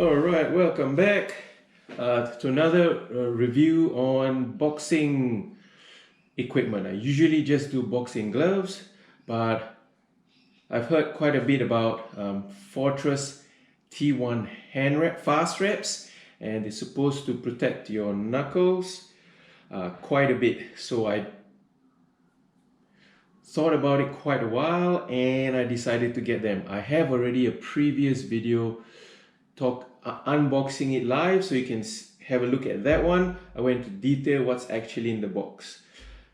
Alright, welcome back to another review on boxing equipment. I usually just do boxing gloves, but I've heard quite a bit about Fortress T1 fast wraps, and it's supposed to protect your knuckles quite a bit. So I thought about it quite a while and I decided to get them. I have already a previous video unboxing it live, so you can have a look at that one. I went into detail what's actually in the box.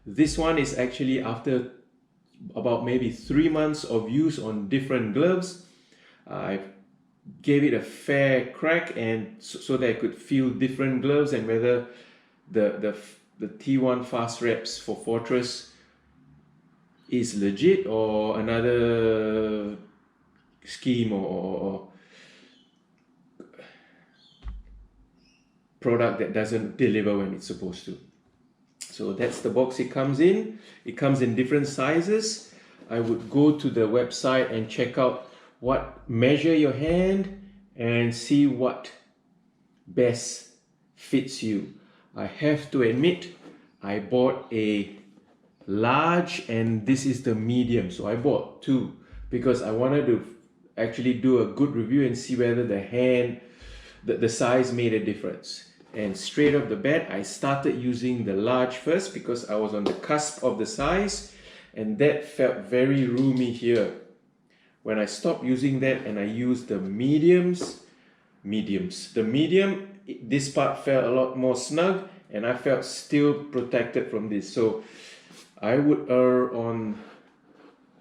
This one is actually after about maybe 3 months of use on different gloves. I gave it a fair crack and so that I could feel different gloves and whether the T1 fast wraps for Fortress is legit or another scheme or product that doesn't deliver when it's supposed to. So that's the box it comes in. It comes in different sizes. I would go to the website and check out measure your hand and see what best fits you. I have to admit, I bought a large and this is the medium. So I bought two because I wanted to actually do a good review and see whether the size made a difference. And straight off the bat, I started using the large first because I was on the cusp of the size and that felt very roomy here. When I stopped using that and I used the mediums, the medium, this part felt a lot more snug and I felt still protected from this. So I would err on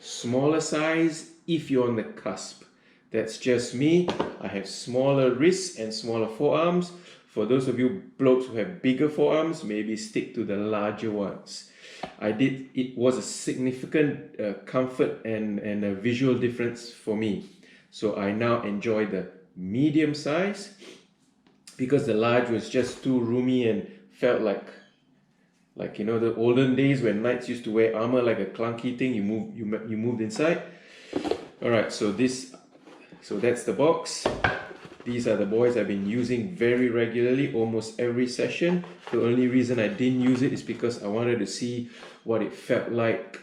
smaller size if you're on the cusp. That's just me. I have smaller wrists and smaller forearms. For those of you blokes who have bigger forearms, maybe stick to the larger ones. It was a significant comfort and a visual difference for me. So I now enjoy the medium size because the large was just too roomy and felt like you know the olden days when knights used to wear armor like a clunky thing. You moved inside. All right, so that's the box. These are the boys I've been using very regularly, almost every session. The only reason I didn't use it is because I wanted to see what it felt like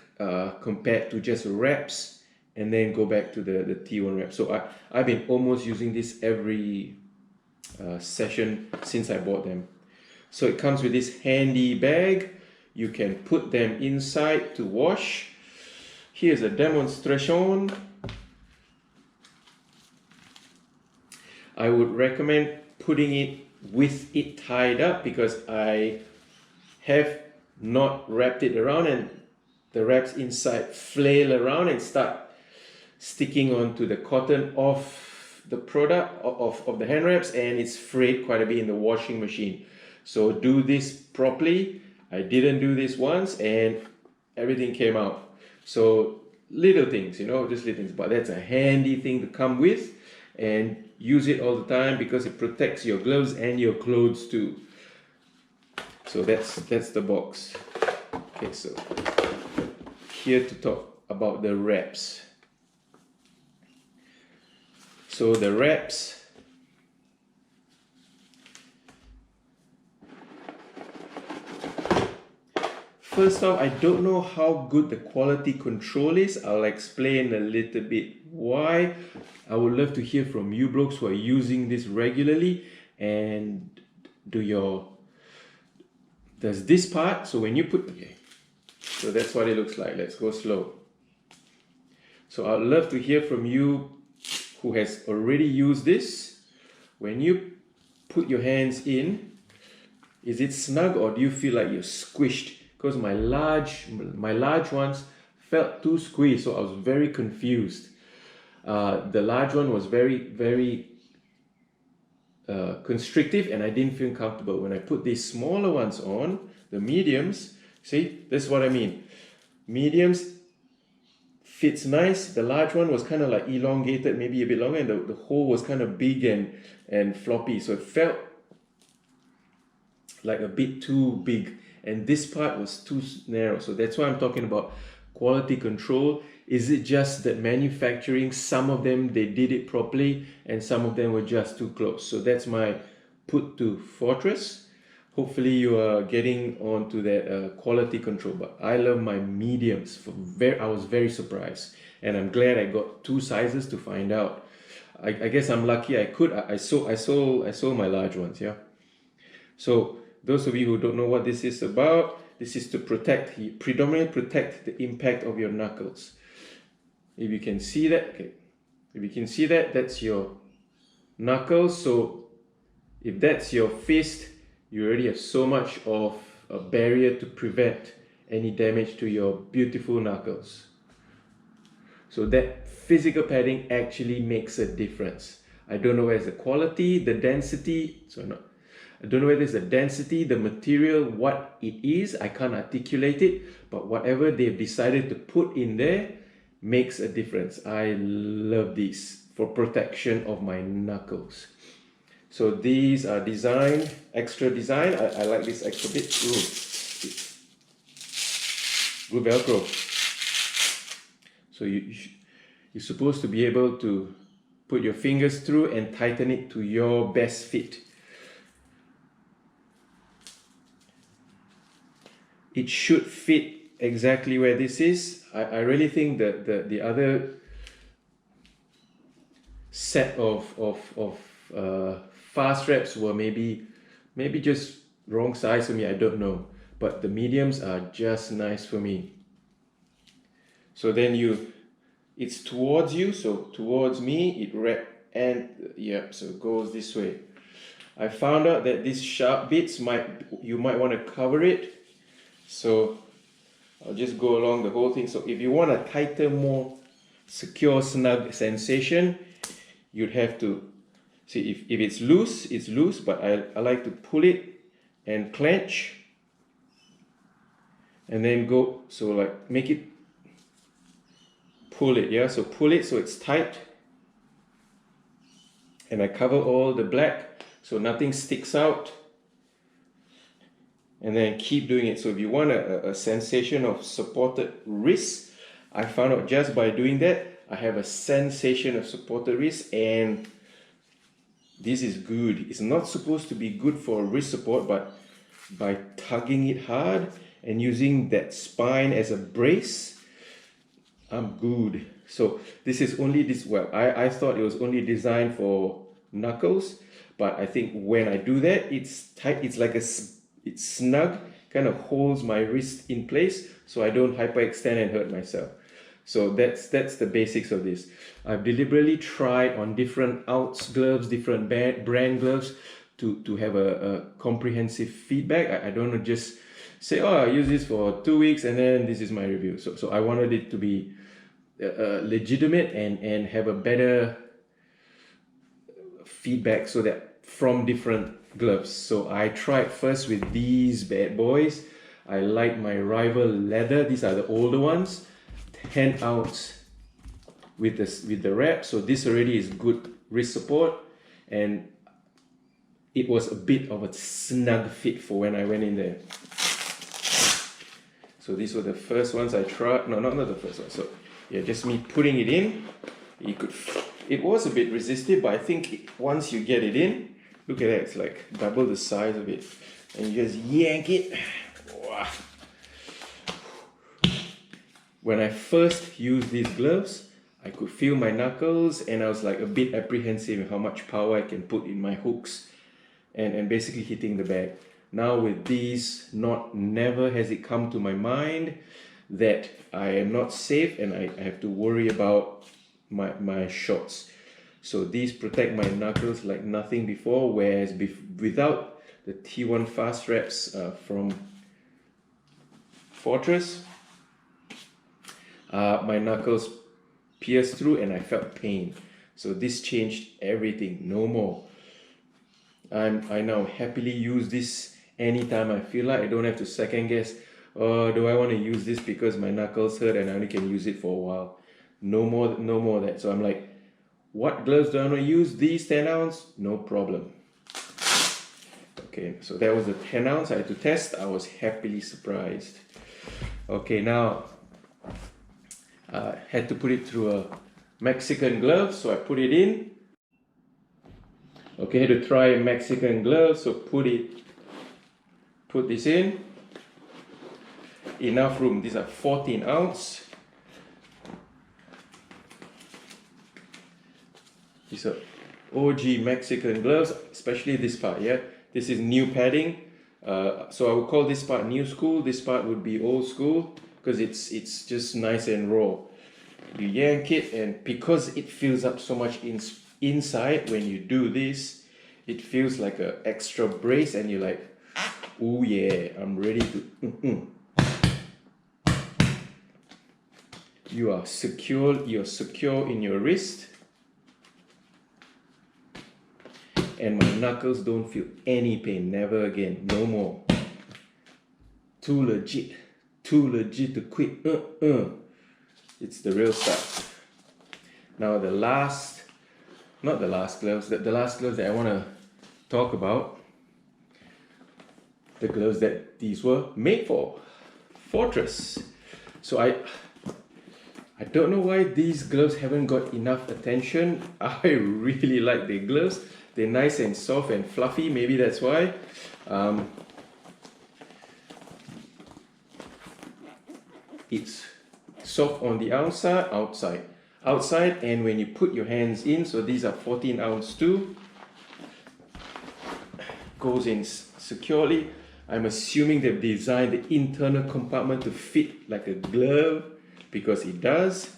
compared to just wraps and then go back to the T1 wrap. So I've been almost using this every session since I bought them. So it comes with this handy bag. You can put them inside to wash. Here's a demonstration. I would recommend putting it with it tied up because I have not wrapped it around and the wraps inside flail around and start sticking onto the cotton of the product of the hand wraps and it's frayed quite a bit in the washing machine. So do this properly. I didn't do this once and everything came out. So little things, you know, just little things, but that's a handy thing to come with and use it all the time because it protects your gloves and your clothes too. So that's the box. Okay, so here to talk about the wraps. So the wraps, first off, I don't know how good the quality control is. I'll explain a little bit why. I would love to hear from you blokes who are using this regularly and does this part, so when you put, okay, so that's what it looks like. Let's go slow. So I'd love to hear from you who has already used this. When you put your hands in, is it snug or do you feel like you're squished? Because my large ones felt too squeezed, so I was very confused. The large one was very constrictive and I didn't feel comfortable. When I put these smaller ones on, the mediums, see, this is what I mean. Mediums fits nice. The large one was kind of like elongated, maybe a bit longer, and the hole was kind of big and floppy, so it felt like a bit too big. And this part was too narrow, so that's why I'm talking about quality control? Is it just that manufacturing, some of them they did it properly and some of them were just too close? So that's my put to Fortress. Hopefully you are getting onto that quality control. But I love my mediums. I was very surprised, and I'm glad I got two sizes to find out. I guess I'm lucky. I sold my large ones. Yeah. So those of you who don't know what this is about, this is to predominantly protect the impact of your knuckles. If you can see that, okay. If you can see that, that's your knuckles. So if that's your fist, you already have so much of a barrier to prevent any damage to your beautiful knuckles. So that physical padding actually makes a difference. I don't know where's the quality, the density, I don't know whether it's the density, the material, what it is, I can't articulate it, but whatever they've decided to put in there makes a difference. I love these for protection of my knuckles. So these are extra design. I like this extra bit. Good Velcro. So you're supposed to be able to put your fingers through and tighten it to your best fit. It should fit exactly where this is. I really think that the other set of fast wraps were maybe just wrong size for me, I don't know, but the mediums are just nice for me. So then it's towards you, so towards me so it goes this way. I found out that these sharp bits you might want to cover it, so I'll just go along the whole thing. So if you want a tighter, more secure, snug sensation, you'd have to see if it's loose, but I like to pull it and clench and then go, so like make it, pull it, yeah, so pull it so it's tight, and I cover all the black so nothing sticks out, and then keep doing it. So if you want a sensation of supported wrist, I found out just by doing that I have a sensation of supported wrist, and this is good. It's not supposed to be good for wrist support, but by tugging it hard and using that spine as a brace, I'm good. So this is only this, well, I thought it was only designed for knuckles, but I think when I do that, it's tight, it's snug, kind of holds my wrist in place so I don't hyperextend and hurt myself. So that's the basics of this. I've deliberately tried on different outs gloves, different brand gloves to have a comprehensive feedback. I don't want to just say, oh, I use this for 2 weeks and then this is my review. So I wanted it to be legitimate and have a better feedback, so that from different gloves. So I tried first with these bad boys. I like my Rival leather. These are the older ones, 10 ounce with the wrap. So this already is good wrist support, and it was a bit of a snug fit for when I went in there. So these were the first ones I tried. No, not the first one. So yeah, just me putting it in. It was a bit resistive, but I think once you get it in, look at that, it's like double the size of it, and you just yank it. Wow. When I first used these gloves, I could feel my knuckles, and I was like a bit apprehensive in how much power I can put in my hooks and basically hitting the bag. Now with these, never has it come to my mind that I am not safe and I have to worry about my shots. So these protect my knuckles like nothing before, whereas without the T1 fast wraps from Fortress, my knuckles pierced through and I felt pain. So this changed everything. No more. I now happily use this anytime I feel like. I don't have to second guess, oh, do I want to use this because my knuckles hurt and I only can use it for a while. No more of that. So I'm like, what gloves do I want to use? These 10 ounce? No problem. Okay, so that was the 10 ounce I had to test. I was happily surprised. Okay, now Had to put it through a Mexican glove, so I put it in. Okay, had to try a Mexican glove, so put this in. Enough room. These are 14 ounce. These are OG Mexican gloves, especially this part. Yeah, this is new padding. So I would call this part new school. This part would be old school because it's just nice and raw. You yank it, and because it fills up so much inside when you do this, it feels like an extra brace, and you're like, oh yeah, I'm ready to. You're secure in your wrist, and my knuckles don't feel any pain, never again, no more. Too legit to quit. It's the real stuff. Now the last gloves that I want to talk about, the gloves that these were made for, Fortress. So I don't know why these gloves haven't got enough attention. I really like the gloves. They're nice and soft and fluffy, maybe that's why. It's soft on the outside, and when you put your hands in, so these are 14 ounce too, goes in securely. I'm assuming they've designed the internal compartment to fit like a glove, because it does.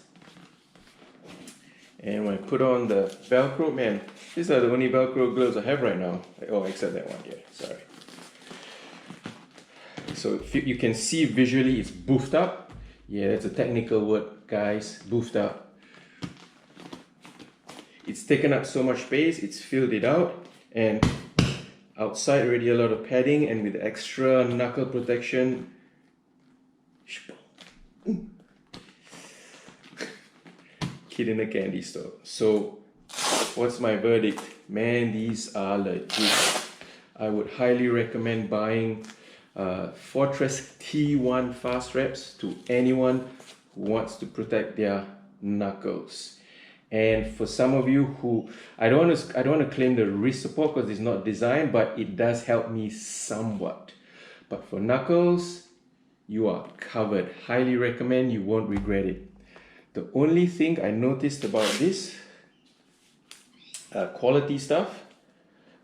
And when I put on the Velcro, man, these are the only Velcro gloves I have right now. Oh, except that one, yeah, sorry. So you can see visually it's boofed up. Yeah, that's a technical word, guys, boofed up. It's taken up so much space, it's filled it out, and outside already a lot of padding, and with extra knuckle protection. Kid in a candy store. So what's my verdict? Man, these are legit. I would highly recommend buying Fortress T1 fast wraps to anyone who wants to protect their knuckles. And for some of you who, I don't want to claim the wrist support because it's not designed, but it does help me somewhat. But for knuckles, you are covered. Highly recommend, you won't regret it. The only thing I noticed about this quality stuff,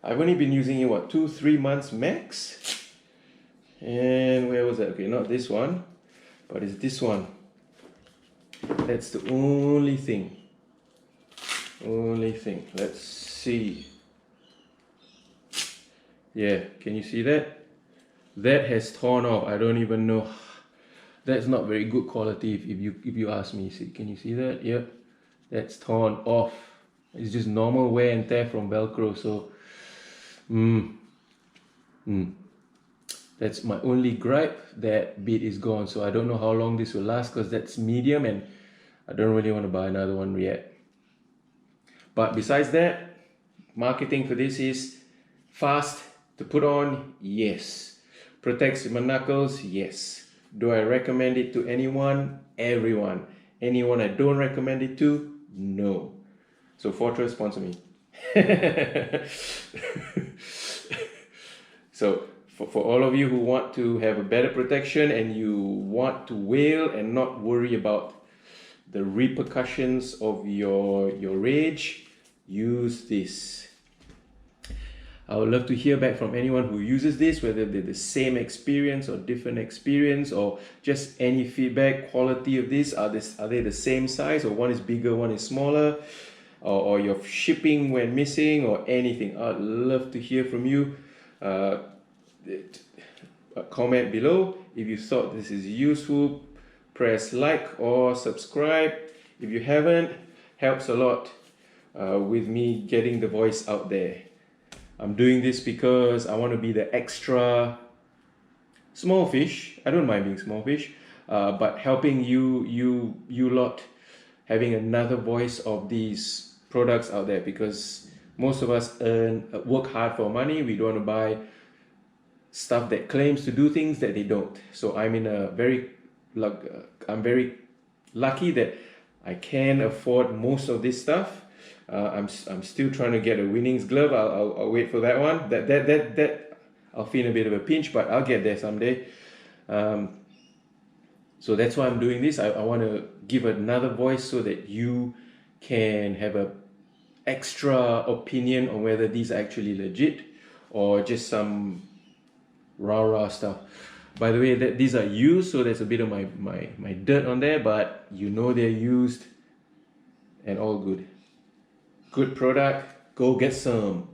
I've only been using it, what, 2-3 months max? And where was that? Okay, not this one, but it's this one. That's the only thing. Let's see. Yeah, can you see that? That has torn off. I don't even know. That's not very good quality if you ask me. See, can you see that? Yep, that's torn off. It's just normal wear and tear from Velcro. So, that's my only gripe. That bit is gone. So I don't know how long this will last because that's medium, and I don't really want to buy another one yet. But besides that, marketing for this is fast to put on, yes. Protects my knuckles, yes. Do I recommend it to anyone? Everyone. Anyone I don't recommend it to? No. So Fortress, sponsor me. So for all of you who want to have a better protection and you want to wail and not worry about the repercussions of your rage, use this. I would love to hear back from anyone who uses this, whether they're the same experience or different experience, or just any feedback, quality of this. Are they the same size, or one is bigger, one is smaller, or your shipping went missing, or anything. I'd love to hear from you. Comment below if you thought this is useful. Press like or subscribe if you haven't. Helps a lot with me getting the voice out there. I'm doing this because I want to be the extra small fish. I don't mind being small fish, but helping you lot, having another voice of these products out there, because most of us work hard for money. We don't want to buy stuff that claims to do things that they don't. So I'm in a very I'm very lucky that I can afford most of this stuff. I'm still trying to get a Winnings glove. I'll wait for that one. That I'll feel a bit of a pinch, but I'll get there someday. So that's why I'm doing this. I want to give another voice so that you can have a extra opinion on whether these are actually legit or just some rah stuff. By the way, these are used, so there's a bit of my dirt on there, but you know they're used and all good. Good product, go get some.